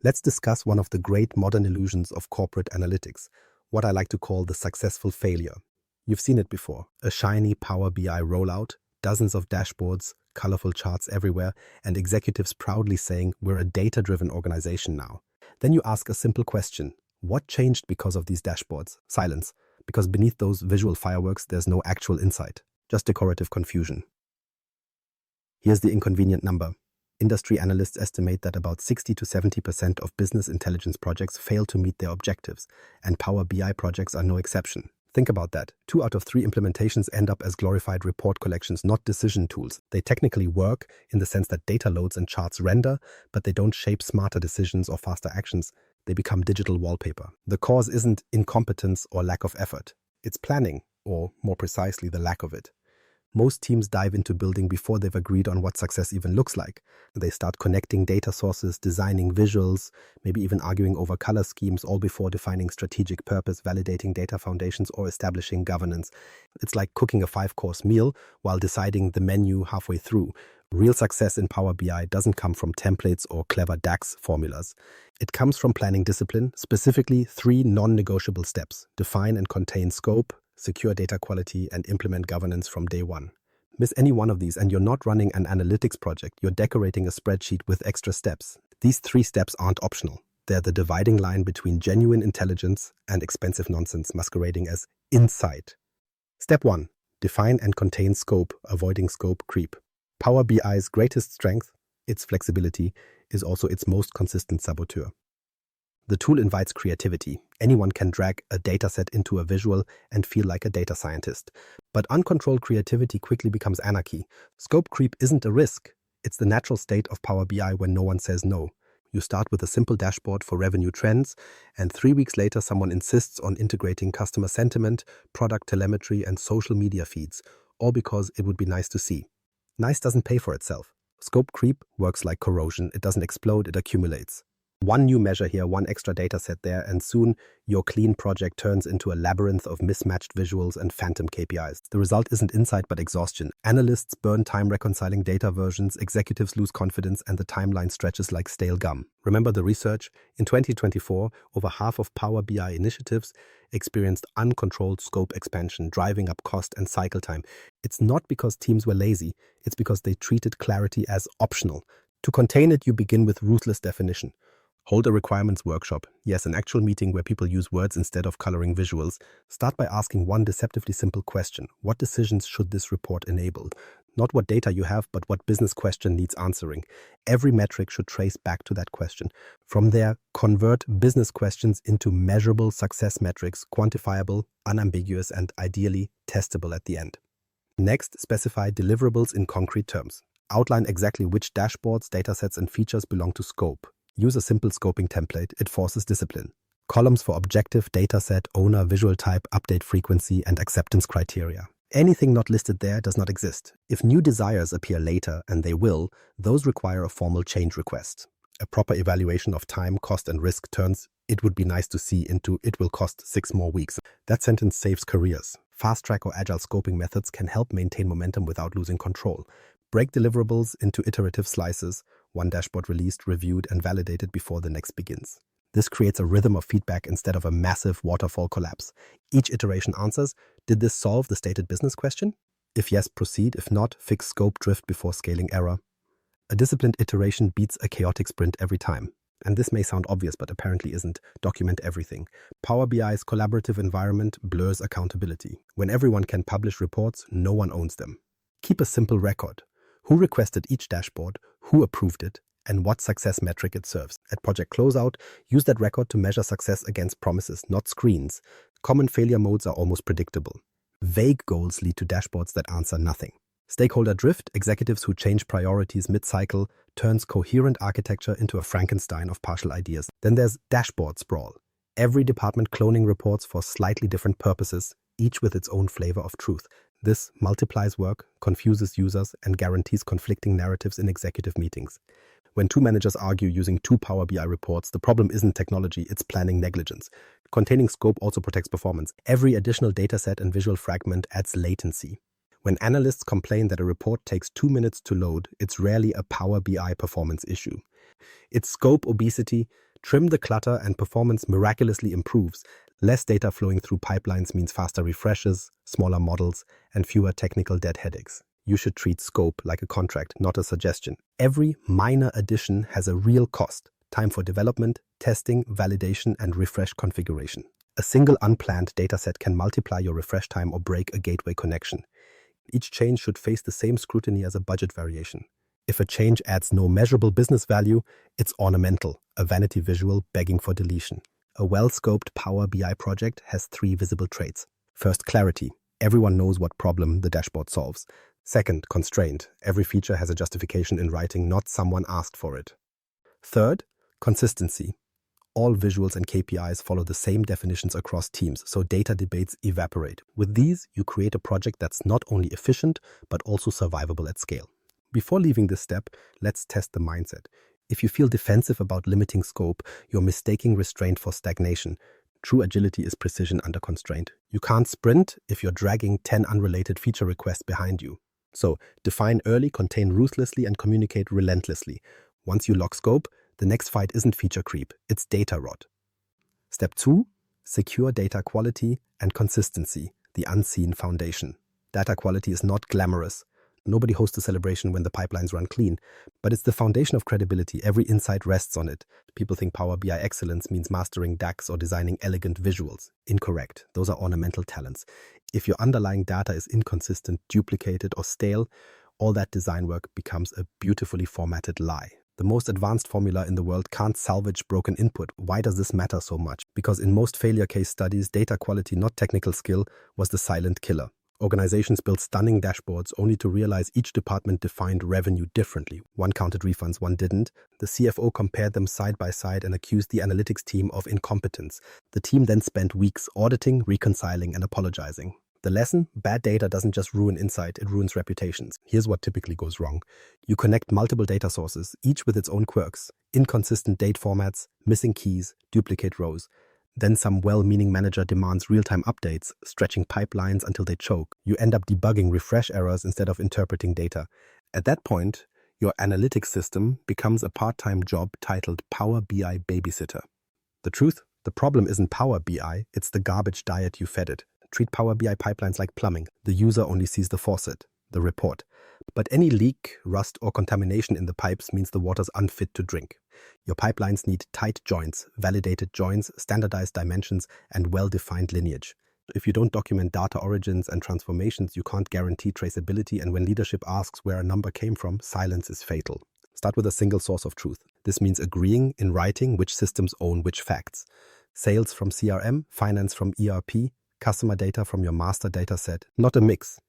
Let's discuss one of the great modern illusions of corporate analytics, what I like to call the successful failure. You've seen it before, a shiny Power BI rollout, dozens of dashboards, colorful charts everywhere, and executives proudly saying we're a data-driven organization now. Then you ask a simple question, what changed because of these dashboards? Silence, because beneath those visual fireworks there's no actual insight, just decorative confusion. Here's the inconvenient number. Industry analysts estimate that about 60 to 70% of business intelligence projects fail to meet their objectives, and Power BI projects are no exception. Think about that. 2 out of 3 implementations end up as glorified report collections, not decision tools. They technically work in the sense that data loads and charts render, but they don't shape smarter decisions or faster actions. They become digital wallpaper. The cause isn't incompetence or lack of effort. It's planning, or more precisely, the lack of it. Most teams dive into building before they've agreed on what success even looks like. They start connecting data sources, designing visuals, maybe even arguing over color schemes, all before defining strategic purpose, validating data foundations, or establishing governance. It's like cooking a 5-course meal while deciding the menu halfway through. Real success in Power BI doesn't come from templates or clever DAX formulas. It comes from planning discipline, specifically 3 non-negotiable steps: define and contain scope, secure data quality, and implement governance from day one. Miss any one of these and you're not running an analytics project, you're decorating a spreadsheet with extra steps. These 3 steps aren't optional. They're the dividing line between genuine intelligence and expensive nonsense masquerading as insight. Step 1. Define and contain scope, avoiding scope creep. Power BI's greatest strength, its flexibility, is also its most consistent saboteur. The tool invites creativity. Anyone can drag a dataset into a visual and feel like a data scientist. But uncontrolled creativity quickly becomes anarchy. Scope creep isn't a risk. It's the natural state of Power BI when no one says no. You start with a simple dashboard for revenue trends, and 3 weeks later someone insists on integrating customer sentiment, product telemetry, and social media feeds, all because it would be nice to see. Nice doesn't pay for itself. Scope creep works like corrosion. It doesn't explode, it accumulates. One new measure here, one extra data set there, and soon your clean project turns into a labyrinth of mismatched visuals and phantom KPIs. The result isn't insight but exhaustion. Analysts burn time reconciling data versions, executives lose confidence, and the timeline stretches like stale gum. Remember the research? In 2024, over half of Power BI initiatives experienced uncontrolled scope expansion, driving up cost and cycle time. It's not because teams were lazy, it's because they treated clarity as optional. To contain it, you begin with ruthless definition. Hold a requirements workshop, yes, an actual meeting where people use words instead of coloring visuals. Start by asking one deceptively simple question. What decisions should this report enable? Not what data you have, but what business question needs answering. Every metric should trace back to that question. From there, convert business questions into measurable success metrics, quantifiable, unambiguous, and ideally testable at the end. Next, specify deliverables in concrete terms. Outline exactly which dashboards, datasets, and features belong to scope. Use a simple scoping template. It forces discipline. Columns for objective, dataset, owner, visual type, update frequency, and acceptance criteria. Anything not listed there does not exist. If new desires appear later, and they will, those require a formal change request. A proper evaluation of time, cost, and risk turns "it would be nice to see" into "it will cost 6 more weeks." That sentence saves careers. Fast-track or agile scoping methods can help maintain momentum without losing control. Break deliverables into iterative slices, one dashboard released, reviewed, and validated before the next begins. This creates a rhythm of feedback instead of a massive waterfall collapse. Each iteration answers, did this solve the stated business question? If yes, proceed. If not, fix scope drift before scaling error. A disciplined iteration beats a chaotic sprint every time. And this may sound obvious, but apparently isn't. Document everything. Power BI's collaborative environment blurs accountability. When everyone can publish reports, no one owns them. Keep a simple record. Who requested each dashboard, who approved it, and what success metric it serves. At project closeout, use that record to measure success against promises, not screens. Common failure modes are almost predictable. Vague goals lead to dashboards that answer nothing. Stakeholder drift, executives who change priorities mid-cycle, turns coherent architecture into a Frankenstein of partial ideas. Then there's dashboard sprawl. Every department cloning reports for slightly different purposes, each with its own flavor of truth. This multiplies work, confuses users, and guarantees conflicting narratives in executive meetings. When 2 managers argue using 2 Power BI reports, the problem isn't technology, it's planning negligence. Containing scope also protects performance. Every additional dataset and visual fragment adds latency. When analysts complain that a report takes 2 minutes to load, it's rarely a Power BI performance issue. It's scope obesity Trim the clutter and performance miraculously improves. Less data flowing through pipelines means faster refreshes, smaller models, and fewer technical dead headaches. You should treat scope like a contract, not a suggestion. Every minor addition has a real cost: time for development, testing, validation, and refresh configuration. A single unplanned dataset can multiply your refresh time or break a gateway connection. Each change should face the same scrutiny as a budget variation. If a change adds no measurable business value, it's ornamental, a vanity visual begging for deletion. A well-scoped Power BI project has 3 visible traits. First, clarity. Everyone knows what problem the dashboard solves. Second, constraint. Every feature has a justification in writing, not someone asked for it. Third, consistency. All visuals and KPIs follow the same definitions across teams, so data debates evaporate. With these, you create a project that's not only efficient, but also survivable at scale. Before leaving this step, let's test the mindset. If you feel defensive about limiting scope, you're mistaking restraint for stagnation. True agility is precision under constraint. You can't sprint if you're dragging 10 unrelated feature requests behind you. So, define early, contain ruthlessly, and communicate relentlessly. Once you lock scope, the next fight isn't feature creep, it's data rot. Step 2, secure data quality and consistency, the unseen foundation. Data quality is not glamorous. Nobody hosts a celebration when the pipelines run clean, but it's the foundation of credibility. Every insight rests on it. People think Power BI excellence means mastering DAX or designing elegant visuals. Incorrect. Those are ornamental talents. If your underlying data is inconsistent, duplicated, or stale, all that design work becomes a beautifully formatted lie. The most advanced formula in the world can't salvage broken input. Why does this matter so much? Because in most failure case studies, data quality, not technical skill, was the silent killer. Organizations built stunning dashboards only to realize each department defined revenue differently. One counted refunds, one didn't. The CFO compared them side by side and accused the analytics team of incompetence. The team then spent weeks auditing, reconciling, and apologizing. The lesson? Bad data doesn't just ruin insight, it ruins reputations. Here's what typically goes wrong. You connect multiple data sources, each with its own quirks. Inconsistent date formats, missing keys, duplicate rows. Then some well-meaning manager demands real-time updates, stretching pipelines until they choke. You end up debugging refresh errors instead of interpreting data. At that point, your analytics system becomes a part-time job titled Power BI Babysitter. The truth? The problem isn't Power BI, it's the garbage diet you fed it. Treat Power BI pipelines like plumbing. The user only sees the faucet, the report. But any leak, rust, or contamination in the pipes means the water's unfit to drink. Your pipelines need tight joints, validated joints, standardized dimensions, and well-defined lineage. If you don't document data origins and transformations, you can't guarantee traceability, and when leadership asks where a number came from, silence is fatal. Start with a single source of truth. This means agreeing in writing which systems own which facts. Sales from CRM, finance from ERP, customer data from your master data set, not a mix.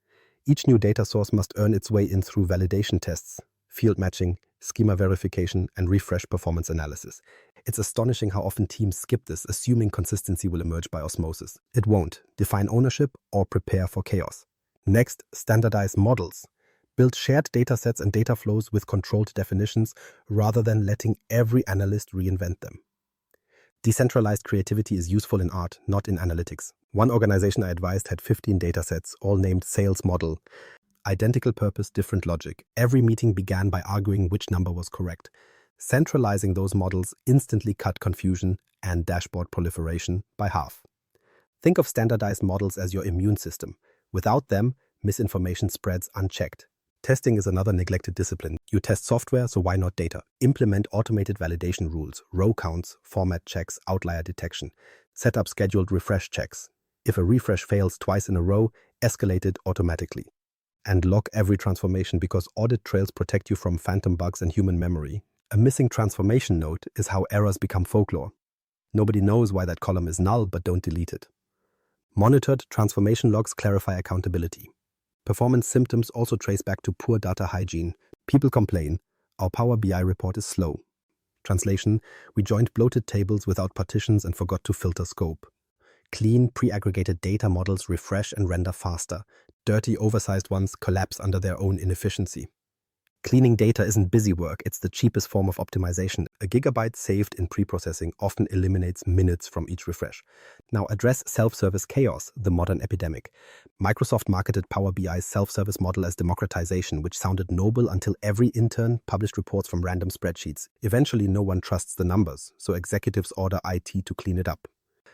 Each new data source must earn its way in through validation tests, field matching, schema verification, and refresh performance analysis. It's astonishing how often teams skip this, assuming consistency will emerge by osmosis. It won't. Define ownership or prepare for chaos. Next, standardize models. Build shared datasets and data flows with controlled definitions rather than letting every analyst reinvent them. Decentralized creativity is useful in art, not in analytics. One organization I advised had 15 datasets, all named sales model. Identical purpose, different logic. Every meeting began by arguing which number was correct. Centralizing those models instantly cut confusion and dashboard proliferation by half. Think of standardized models as your immune system. Without them, misinformation spreads unchecked. Testing is another neglected discipline. You test software, so why not data? Implement automated validation rules, row counts, format checks, outlier detection. Set up scheduled refresh checks. If a refresh fails twice in a row, escalate it automatically. And lock every transformation because audit trails protect you from phantom bugs and human memory. A missing transformation note is how errors become folklore. Nobody knows why that column is null, but don't delete it. Monitored transformation logs clarify accountability. Performance symptoms also trace back to poor data hygiene. People complain, our Power BI report is slow. Translation, we joined bloated tables without partitions and forgot to filter scope. Clean, pre-aggregated data models refresh and render faster. Dirty, oversized ones collapse under their own inefficiency. Cleaning data isn't busy work, it's the cheapest form of optimization. A gigabyte saved in pre-processing often eliminates minutes from each refresh. Now address self-service chaos, the modern epidemic. Microsoft marketed Power BI's self-service model as democratization, which sounded noble until every intern published reports from random spreadsheets. Eventually, no one trusts the numbers, so executives order IT to clean it up.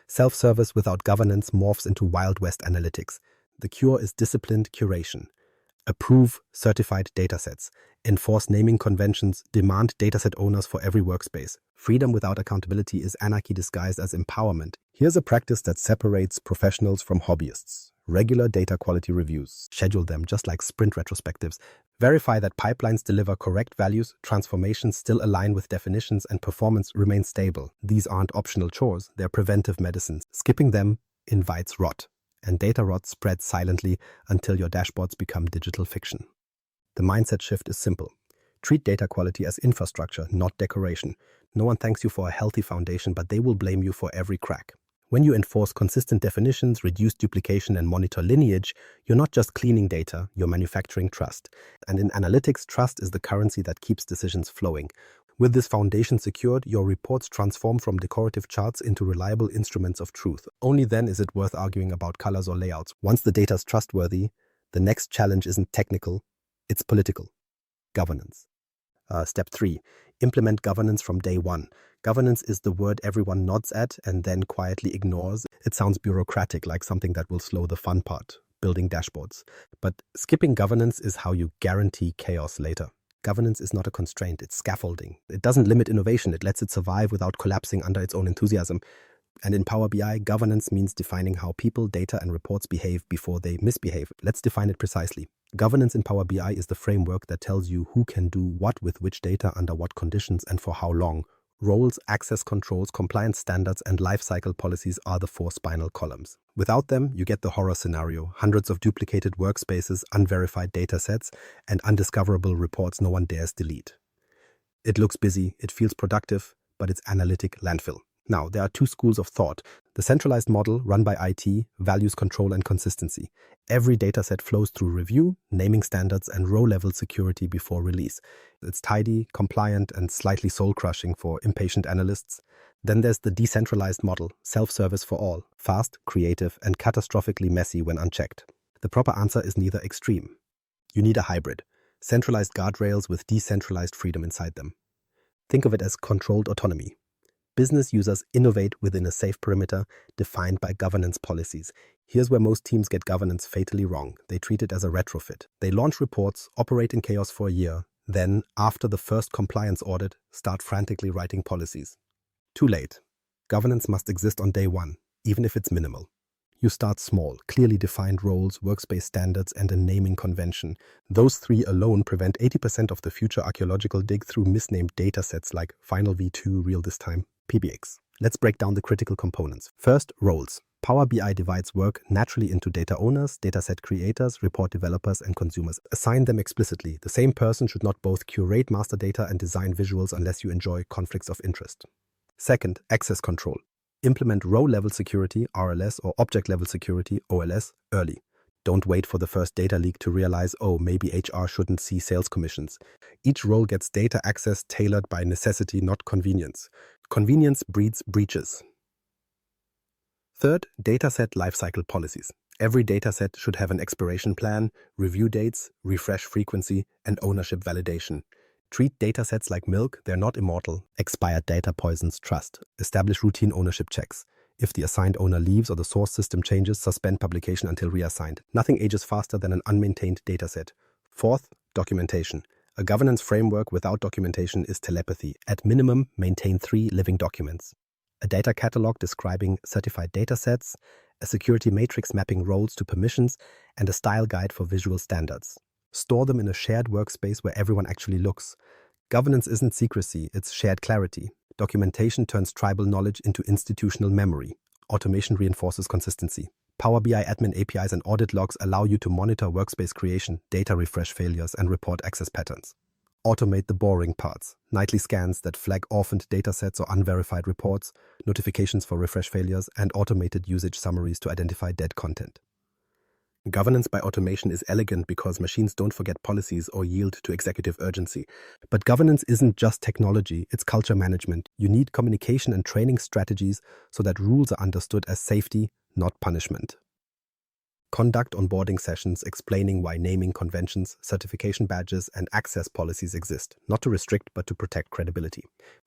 Self-service without governance morphs into Wild West analytics. The cure is disciplined curation. Approve certified datasets. Enforce naming conventions. Demand dataset owners for every workspace. Freedom without accountability is anarchy disguised as empowerment. Here's a practice that separates professionals from hobbyists. Regular data quality reviews. Schedule them just like sprint retrospectives. Verify that pipelines deliver correct values, transformations still align with definitions, and performance remains stable. These aren't optional chores, they're preventive medicines. Skipping them invites rot. And data rot spreads silently until your dashboards become digital fiction. The mindset shift is simple. Treat data quality as infrastructure, not decoration. No one thanks you for a healthy foundation, but they will blame you for every crack. When you enforce consistent definitions, reduce duplication, and monitor lineage, you're not just cleaning data, you're manufacturing trust. And in analytics, trust is the currency that keeps decisions flowing. With this foundation secured, your reports transform from decorative charts into reliable instruments of truth. Only then is it worth arguing about colors or layouts. Once the data is trustworthy, the next challenge isn't technical, it's political. Governance. Step 3. Implement governance from day one. Governance is the word everyone nods at and then quietly ignores. It sounds bureaucratic, like something that will slow the fun part, building dashboards. But skipping governance is how you guarantee chaos later. Governance is not a constraint, it's scaffolding. It doesn't limit innovation, it lets it survive without collapsing under its own enthusiasm. And in Power BI, governance means defining how people, data, and reports behave before they misbehave. Let's define it precisely. Governance in Power BI is the framework that tells you who can do what with which data, under what conditions, and for how long. Roles, access controls, compliance standards, and lifecycle policies are the 4 spinal columns. Without them, you get the horror scenario: hundreds of duplicated workspaces, unverified datasets, and undiscoverable reports no one dares delete. It looks busy, it feels productive, but it's analytic landfill. Now, there are 2 schools of thought. The centralized model, run by IT, values control and consistency. Every dataset flows through review, naming standards, and row-level security before release. It's tidy, compliant, and slightly soul-crushing for impatient analysts. Then there's the decentralized model, self-service for all, fast, creative, and catastrophically messy when unchecked. The proper answer is neither extreme. You need a hybrid. Centralized guardrails with decentralized freedom inside them. Think of it as controlled autonomy. Business users innovate within a safe perimeter defined by governance policies. Here's where most teams get governance fatally wrong. They treat it as a retrofit. They launch reports, operate in chaos for a year, then, after the first compliance audit, start frantically writing policies. Too late. Governance must exist on day one, even if it's minimal. You start small, clearly defined roles, workspace standards, and a naming convention. Those 3 alone prevent 80% of the future archaeological dig through misnamed datasets like Final V2 Real This Time. PBX. Let's break down the critical components. First, roles. Power BI divides work naturally into data owners, dataset creators, report developers, and consumers. Assign them explicitly. The same person should not both curate master data and design visuals unless you enjoy conflicts of interest. Second, access control. Implement row-level security, RLS, or object-level security, OLS, early. Don't wait for the first data leak to realize, oh, maybe HR shouldn't see sales commissions. Each role gets data access tailored by necessity, not convenience. Convenience breeds breaches. Third, dataset lifecycle policies. Every dataset should have an expiration plan, review dates, refresh frequency, and ownership validation. Treat datasets like milk, they're not immortal. Expired data poisons trust. Establish routine ownership checks. If the assigned owner leaves or the source system changes, suspend publication until reassigned. Nothing ages faster than an unmaintained dataset. Fourth, documentation. A governance framework without documentation is telepathy. At minimum, maintain 3 living documents: a data catalog describing certified datasets, a security matrix mapping roles to permissions, and a style guide for visual standards. Store them in a shared workspace where everyone actually looks. Governance isn't secrecy, it's shared clarity. Documentation turns tribal knowledge into institutional memory. Automation reinforces consistency. Power BI admin APIs and audit logs allow you to monitor workspace creation, data refresh failures, and report access patterns. Automate the boring parts: nightly scans that flag orphaned datasets or unverified reports, notifications for refresh failures, and automated usage summaries to identify dead content. Governance by automation is elegant because machines don't forget policies or yield to executive urgency. But governance isn't just technology, it's culture management. You need communication and training strategies so that rules are understood as safety, not punishment. Conduct onboarding sessions explaining why naming conventions, certification badges, and access policies exist, not to restrict but to protect credibility.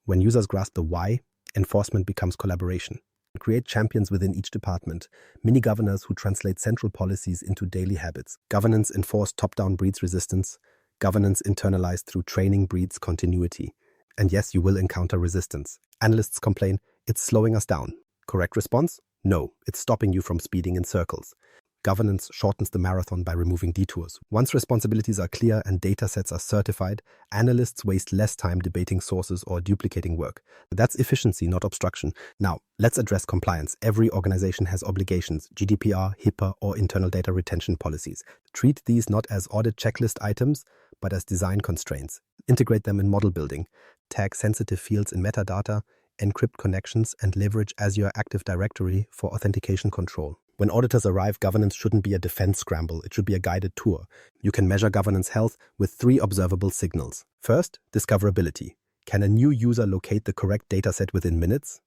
When users grasp the why, enforcement becomes collaboration. Create champions within each department, mini governors who translate central policies into daily habits. Governance enforced top-down breeds resistance. Governance internalized through training breeds continuity. And yes, you will encounter resistance. Analysts complain, it's slowing us down. Correct response? No, it's stopping you from speeding in circles. Governance shortens the marathon by removing detours. Once responsibilities are clear and data sets are certified, analysts waste less time debating sources or duplicating work. That's efficiency, not obstruction. Now, let's address compliance. Every organization has obligations, GDPR, HIPAA, or internal data retention policies. Treat these not as audit checklist items, but as design constraints. Integrate them in model building. Tag sensitive fields in metadata, encrypt connections, and leverage Azure Active Directory for authentication control. When auditors arrive, governance shouldn't be a defense scramble, it should be a guided tour. You can measure governance health with 3 observable signals. First, discoverability. Can a new user locate the correct dataset within minutes?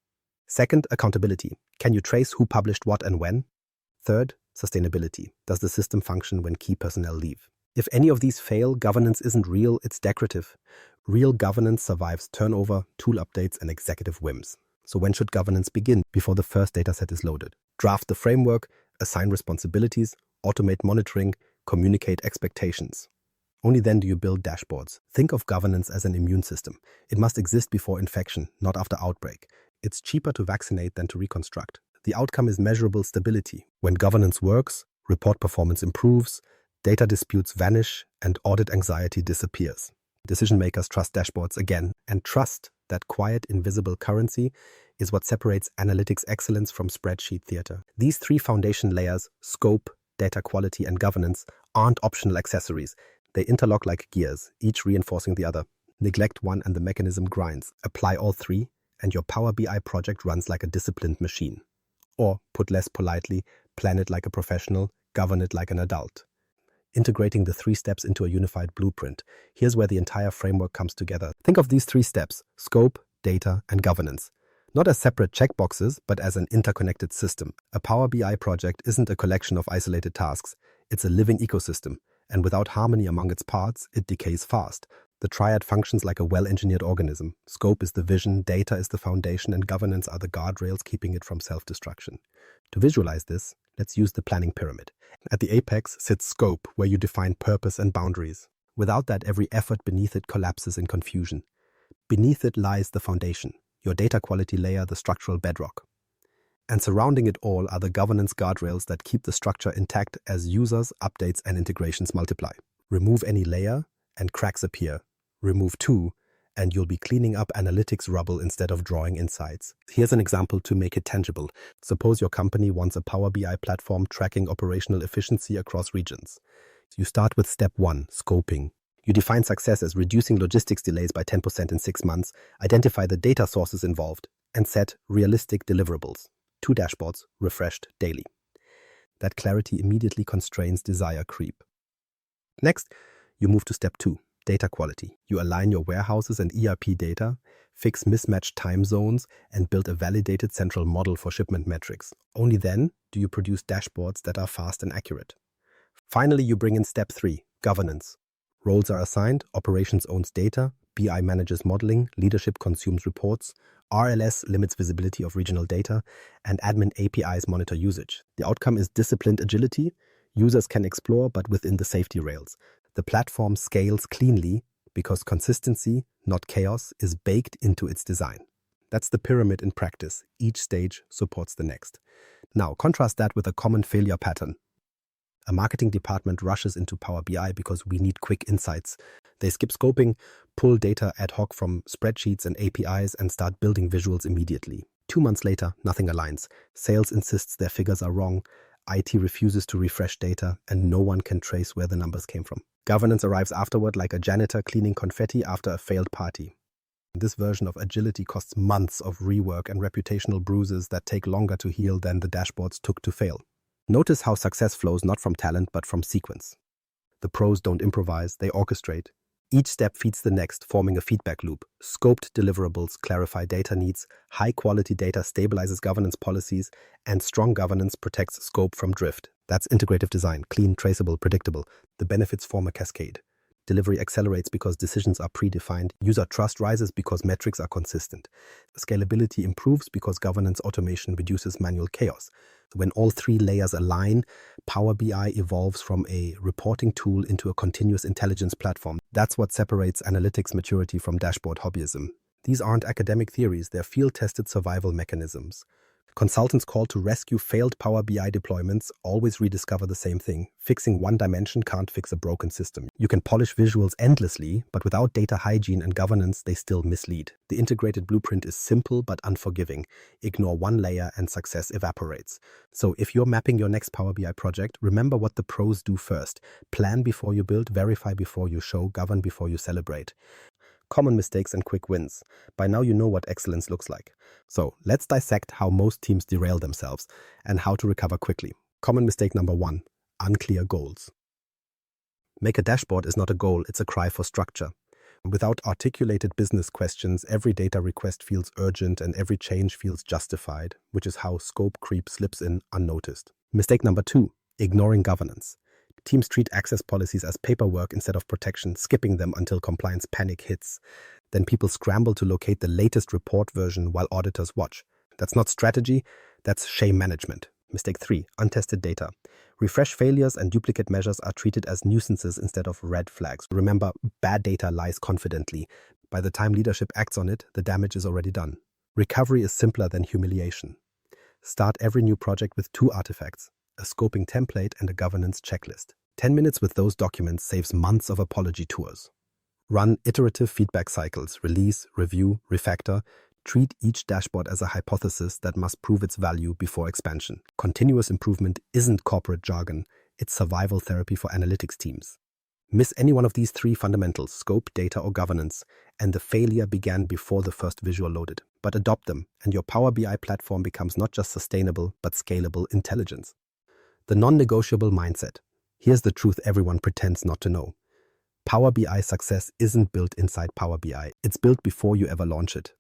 Second, accountability. Can you trace who published what and when? Third, sustainability. Does the system function when key personnel leave? If any of these fail, governance isn't real, it's decorative. Real governance survives turnover, tool updates, and executive whims. So when should governance begin? Before the first dataset is loaded. Draft the framework, assign responsibilities, automate monitoring, communicate expectations. Only then do you build dashboards. Think of governance as an immune system. It must exist before infection, not after outbreak. It's cheaper to vaccinate than to reconstruct. The outcome is measurable stability. When governance works, report performance improves, data disputes vanish, and audit anxiety disappears. Decision makers trust dashboards again, and trust, that quiet, invisible currency, is what separates analytics excellence from spreadsheet theater. These 3 foundation layers, scope, data quality, and governance, aren't optional accessories. They interlock like gears, each reinforcing the other. Neglect one and the mechanism grinds. Apply all 3, and your Power BI project runs like a disciplined machine. Or, put less politely, plan it like a professional, govern it like an adult. Integrating the 3 steps into a unified blueprint. Here's where the entire framework comes together. Think of these 3 steps: scope, data, and governance. Not as separate checkboxes, but as an interconnected system. A Power BI project isn't a collection of isolated tasks. It's a living ecosystem, and without harmony among its parts, it decays fast. The triad functions like a well-engineered organism. Scope is the vision, data is the foundation, and governance are the guardrails keeping it from self-destruction. To visualize this, let's use the planning pyramid. At the apex sits scope, where you define purpose and boundaries. Without that, every effort beneath it collapses in confusion. Beneath it lies the foundation, your data quality layer, the structural bedrock. And surrounding it all are the governance guardrails that keep the structure intact as users, updates, and integrations multiply. Remove any layer, and cracks appear. Remove 2, and you'll be cleaning up analytics rubble instead of drawing insights. Here's an example to make it tangible. Suppose your company wants a Power BI platform tracking operational efficiency across regions. You start with step 1, scoping. You define success as reducing logistics delays by 10% in 6 months, identify the data sources involved, and set realistic deliverables. 2 dashboards, refreshed daily. That clarity immediately constrains desire creep. Next, you move to step 2. Data quality. You align your warehouses and ERP data, fix mismatched time zones, and build a validated central model for shipment metrics. Only then do you produce dashboards that are fast and accurate. Finally, you bring in step 3, governance. Roles are assigned, operations owns data, BI manages modeling, leadership consumes reports, RLS limits visibility of regional data, and admin APIs monitor usage. The outcome is disciplined agility. Users can explore, but within the safety rails. The platform scales cleanly because consistency, not chaos, is baked into its design. That's the pyramid in practice. Each stage supports the next. Now, contrast that with a common failure pattern. A marketing department rushes into Power BI because we need quick insights. They skip scoping, pull data ad hoc from spreadsheets and APIs, and start building visuals immediately. 2 months later, nothing aligns. Sales insists their figures are wrong. IT refuses to refresh data, and no one can trace where the numbers came from. Governance arrives afterward like a janitor cleaning confetti after a failed party. This version of agility costs months of rework and reputational bruises that take longer to heal than the dashboards took to fail. Notice how success flows not from talent but from sequence. The pros don't improvise, they orchestrate. Each step feeds the next, forming a feedback loop. Scoped deliverables clarify data needs, high-quality data stabilizes governance policies, and strong governance protects scope from drift. That's integrative design, clean, traceable, predictable. The benefits form a cascade. Delivery accelerates because decisions are predefined. User trust rises because metrics are consistent. Scalability improves because governance automation reduces manual chaos. When all three layers align, Power BI evolves from a reporting tool into a continuous intelligence platform. That's what separates analytics maturity from dashboard hobbyism. These aren't academic theories, they're field-tested survival mechanisms. Consultants called to rescue failed Power BI deployments always rediscover the same thing. Fixing one dimension can't fix a broken system. You can polish visuals endlessly, but without data hygiene and governance, they still mislead. The integrated blueprint is simple but unforgiving. Ignore one layer and success evaporates. So if you're mapping your next Power BI project, remember what the pros do first. Plan before you build, verify before you show, govern before you celebrate. Common mistakes and quick wins. By now you know what excellence looks like. So let's dissect how most teams derail themselves and how to recover quickly. Common mistake number 1, unclear goals. Make a dashboard is not a goal, it's a cry for structure. Without articulated business questions, every data request feels urgent and every change feels justified, which is how scope creep slips in unnoticed. Mistake number 2, ignoring governance. Teams treat access policies as paperwork instead of protection, skipping them until compliance panic hits. Then people scramble to locate the latest report version while auditors watch. That's not strategy, that's shame management. Mistake 3, untested data. Refresh failures and duplicate measures are treated as nuisances instead of red flags. Remember, bad data lies confidently. By the time leadership acts on it, the damage is already done. Recovery is simpler than humiliation. Start every new project with 2 artifacts, a scoping template and a governance checklist. 10 minutes with those documents saves months of apology tours. Run iterative feedback cycles, release, review, refactor. Treat each dashboard as a hypothesis that must prove its value before expansion. Continuous improvement isn't corporate jargon, it's survival therapy for analytics teams. Miss any one of these 3 fundamentals, scope, data, or governance, and the failure began before the first visual loaded. But adopt them, and your Power BI platform becomes not just sustainable, but scalable intelligence. The non-negotiable mindset. Here's the truth everyone pretends not to know. Power BI success isn't built inside Power BI. It's built before you ever launch it.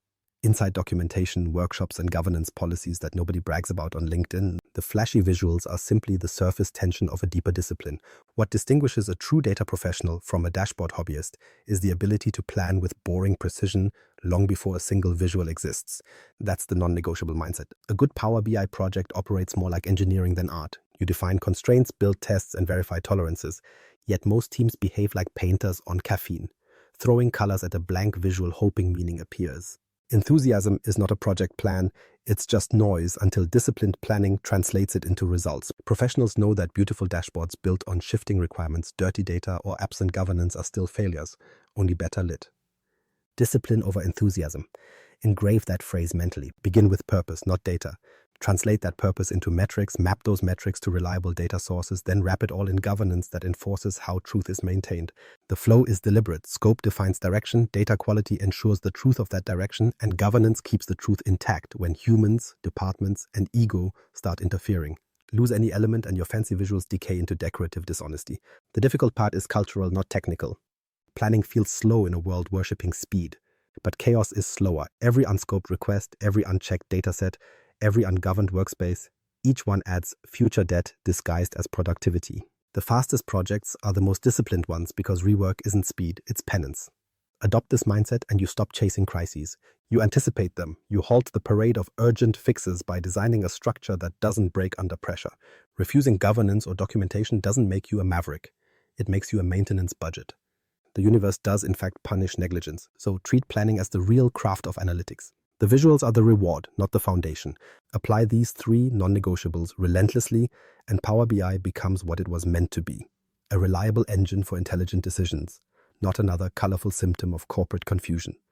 Inside documentation, workshops, and governance policies that nobody brags about on LinkedIn, the flashy visuals are simply the surface tension of a deeper discipline. What distinguishes a true data professional from a dashboard hobbyist is the ability to plan with boring precision long before a single visual exists. That's the non-negotiable mindset. A good Power BI project operates more like engineering than art. You define constraints, build tests, and verify tolerances. Yet most teams behave like painters on caffeine, throwing colors at a blank visual hoping meaning appears. Enthusiasm is not a project plan, it's just noise until disciplined planning translates it into results. Professionals know that beautiful dashboards built on shifting requirements, dirty data, or absent governance are still failures, only better lit. Discipline over enthusiasm. Engrave that phrase mentally. Begin with purpose, not data. Translate that purpose into metrics, map those metrics to reliable data sources, then wrap it all in governance that enforces how truth is maintained. The flow is deliberate. Scope defines direction, data quality ensures the truth of that direction, and governance keeps the truth intact when humans, departments, and ego start interfering. Lose any element and your fancy visuals decay into decorative dishonesty. The difficult part is cultural, not technical. Planning feels slow in a world worshipping speed. But chaos is slower. Every unscoped request, every unchecked dataset, every ungoverned workspace, each one adds future debt disguised as productivity. The fastest projects are the most disciplined ones because rework isn't speed, it's penance. Adopt this mindset and you stop chasing crises. You anticipate them. You halt the parade of urgent fixes by designing a structure that doesn't break under pressure. Refusing governance or documentation doesn't make you a maverick. It makes you a maintenance budget. The universe does in fact punish negligence, so treat planning as the real craft of analytics. The visuals are the reward, not the foundation. Apply these 3 non-negotiables relentlessly, and Power BI becomes what it was meant to be: a reliable engine for intelligent decisions, not another colorful symptom of corporate confusion.